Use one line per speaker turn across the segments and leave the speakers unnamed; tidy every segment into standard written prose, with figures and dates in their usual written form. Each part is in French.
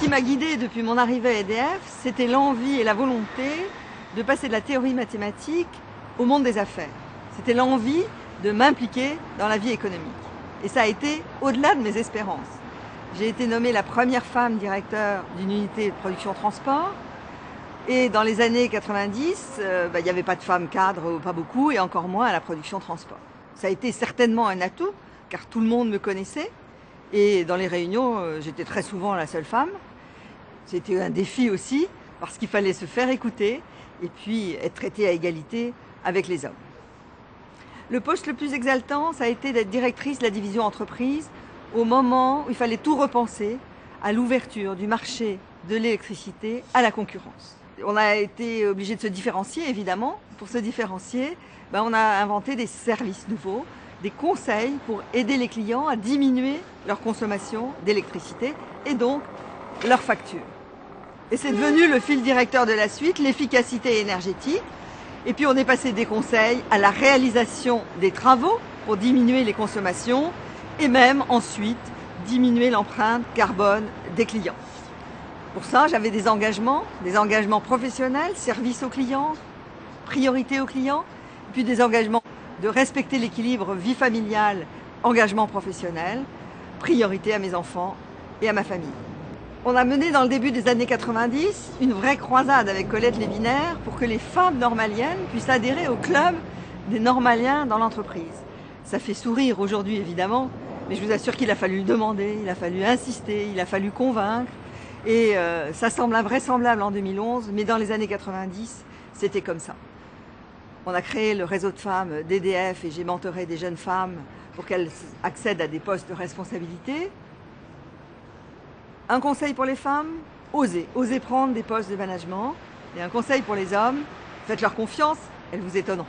qui m'a guidée depuis mon arrivée à EDF, c'était l'envie et la volonté de passer de la théorie mathématique au monde des affaires. C'était l'envie de m'impliquer dans la vie économique. Et ça a été au-delà de mes espérances. J'ai été nommée la première femme directeur d'une unité de production transport. Et dans les années 90, il n'y avait pas de femmes cadres, pas beaucoup, et encore moins à la production transport. Ça a été certainement un atout, car tout le monde me connaissait. Et dans les réunions, j'étais très souvent la seule femme. C'était un défi aussi, parce qu'il fallait se faire écouter et puis être traitée à égalité avec les hommes. Le poste le plus exaltant, ça a été d'être directrice de la division entreprise au moment où il fallait tout repenser à l'ouverture du marché de l'électricité à la concurrence. On a été obligé de se différencier, évidemment. Pour se différencier, on a inventé des services nouveaux, des conseils pour aider les clients à diminuer leur consommation d'électricité et donc leur facture. Et c'est devenu le fil directeur de la suite, l'efficacité énergétique. Et puis on est passé des conseils à la réalisation des travaux pour diminuer les consommations et même ensuite diminuer l'empreinte carbone des clients. Pour ça, j'avais des engagements professionnels, service aux clients, priorité aux clients, puis des engagements de respecter l'équilibre vie familiale, engagement professionnel, priorité à mes enfants et à ma famille. On a mené dans le début des années 90 une vraie croisade avec Colette Lévinaire pour que les femmes normaliennes puissent adhérer au club des normaliens dans l'entreprise. Ça fait sourire aujourd'hui évidemment, mais je vous assure qu'il a fallu le demander, il a fallu insister, il a fallu convaincre. Et ça semble invraisemblable en 2011, mais dans les années 90, c'était comme ça. On a créé le réseau de femmes d'EDF et j'ai mentoré des jeunes femmes pour qu'elles accèdent à des postes de responsabilité. Un conseil pour les femmes, osez prendre des postes de management. Et un conseil pour les hommes, faites-leur confiance, elles vous étonneront.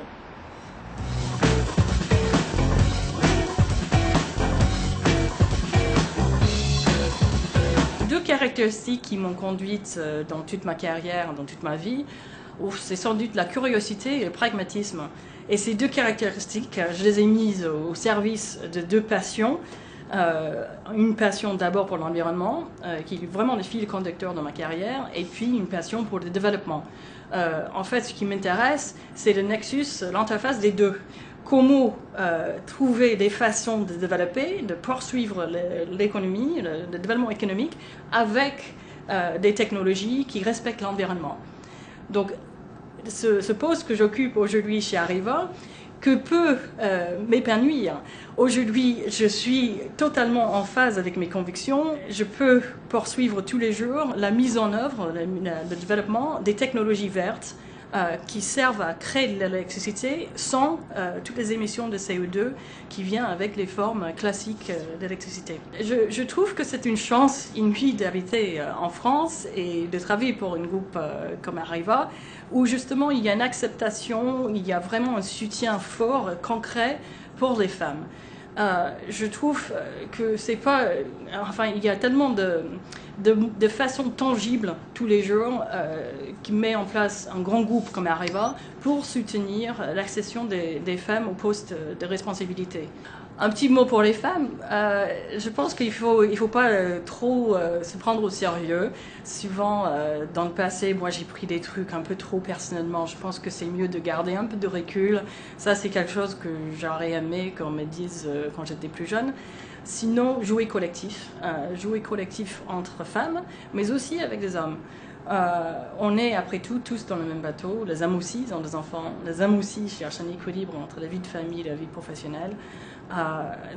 Deux caractéristiques qui m'ont conduite dans toute ma carrière, dans toute ma vie, c'est sans doute la curiosité et le pragmatisme. Et ces deux caractéristiques, je les ai mises au service de deux passions. Une passion d'abord pour l'environnement, qui est vraiment le fil conducteur de ma carrière, et puis une passion pour le développement. En fait, ce qui m'intéresse, c'est le nexus, l'interface des deux. Comment trouver des façons de développer, de poursuivre l'économie, le développement économique, avec des technologies qui respectent l'environnement. Donc, ce poste que j'occupe aujourd'hui chez Areva, que peut m'épanouir. Aujourd'hui, je suis totalement en phase avec mes convictions. Je peux poursuivre tous les jours la mise en œuvre, le développement des technologies vertes qui servent à créer de l'électricité sans toutes les émissions de CO2 qui viennent avec les formes classiques d'électricité. Je trouve que c'est une chance inouïe d'habiter en France et de travailler pour une groupe comme Areva, où justement il y a une acceptation, il y a vraiment un soutien fort, concret pour les femmes. Je trouve que c'est pas... Enfin, il y a tellement de façons tangibles tous les jours qui met en place un grand groupe comme Areva pour soutenir l'accession des femmes aux postes de responsabilité. Un petit mot pour les femmes, je pense qu'il faut pas trop se prendre au sérieux. Souvent, dans le passé, moi j'ai pris des trucs un peu trop personnellement. Je pense que c'est mieux de garder un peu de recul. Ça, c'est quelque chose que j'aurais aimé qu'on me dise quand j'étais plus jeune. Sinon, jouer collectif entre femmes, mais aussi avec des hommes. On est après tout tous dans le même bateau. Les hommes aussi ont des enfants. Les hommes aussi cherchent un équilibre entre la vie de famille et la vie professionnelle.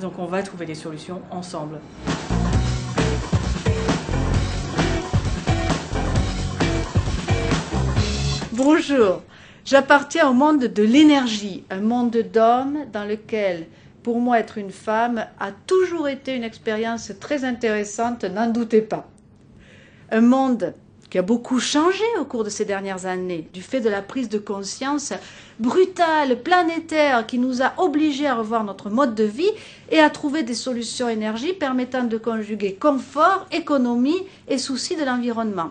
Donc on va trouver des solutions ensemble.
Bonjour, j'appartiens au monde de l'énergie, un monde d'hommes dans lequel, pour moi, être une femme a toujours été une expérience très intéressante, n'en doutez pas. Un monde qui a beaucoup changé au cours de ces dernières années, du fait de la prise de conscience brutale, planétaire, qui nous a obligés à revoir notre mode de vie et à trouver des solutions énergie permettant de conjuguer confort, économie et souci de l'environnement.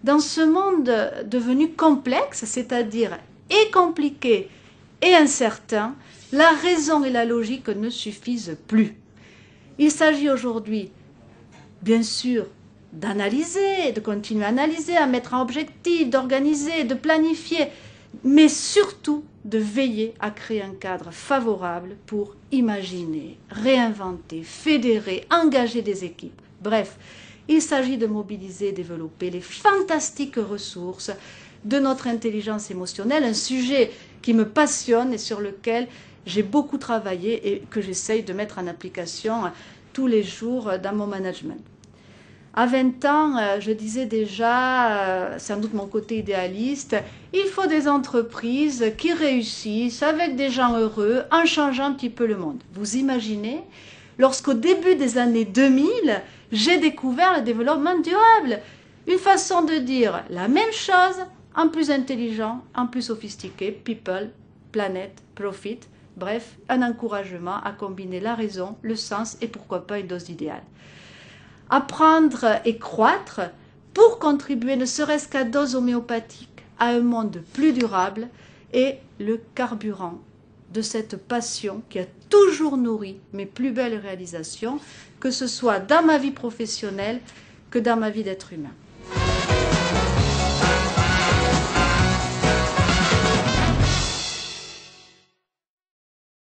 Dans ce monde devenu complexe, c'est-à-dire et compliqué et incertain, la raison et la logique ne suffisent plus. Il s'agit aujourd'hui, bien sûr, d'analyser, de continuer à analyser, à mettre en objectif, d'organiser, de planifier, mais surtout de veiller à créer un cadre favorable pour imaginer, réinventer, fédérer, engager des équipes. Bref, il s'agit de mobiliser et développer les fantastiques ressources de notre intelligence émotionnelle, un sujet qui me passionne et sur lequel j'ai beaucoup travaillé et que j'essaye de mettre en application tous les jours dans mon management. À 20 ans, je disais déjà, sans doute mon côté idéaliste, il faut des entreprises qui réussissent avec des gens heureux en changeant un petit peu le monde. Vous imaginez, lorsqu'au début des années 2000, j'ai découvert le développement durable. Une façon de dire la même chose, en plus intelligent, en plus sophistiqué, people, planète, profit. Bref, un encouragement à combiner la raison, le sens et pourquoi pas une dose d'idéal. Apprendre et croître pour contribuer ne serait-ce qu'à dose homéopathique à un monde plus durable est le carburant de cette passion qui a toujours nourri mes plus belles réalisations, que ce soit dans ma vie professionnelle que dans ma vie d'être humain.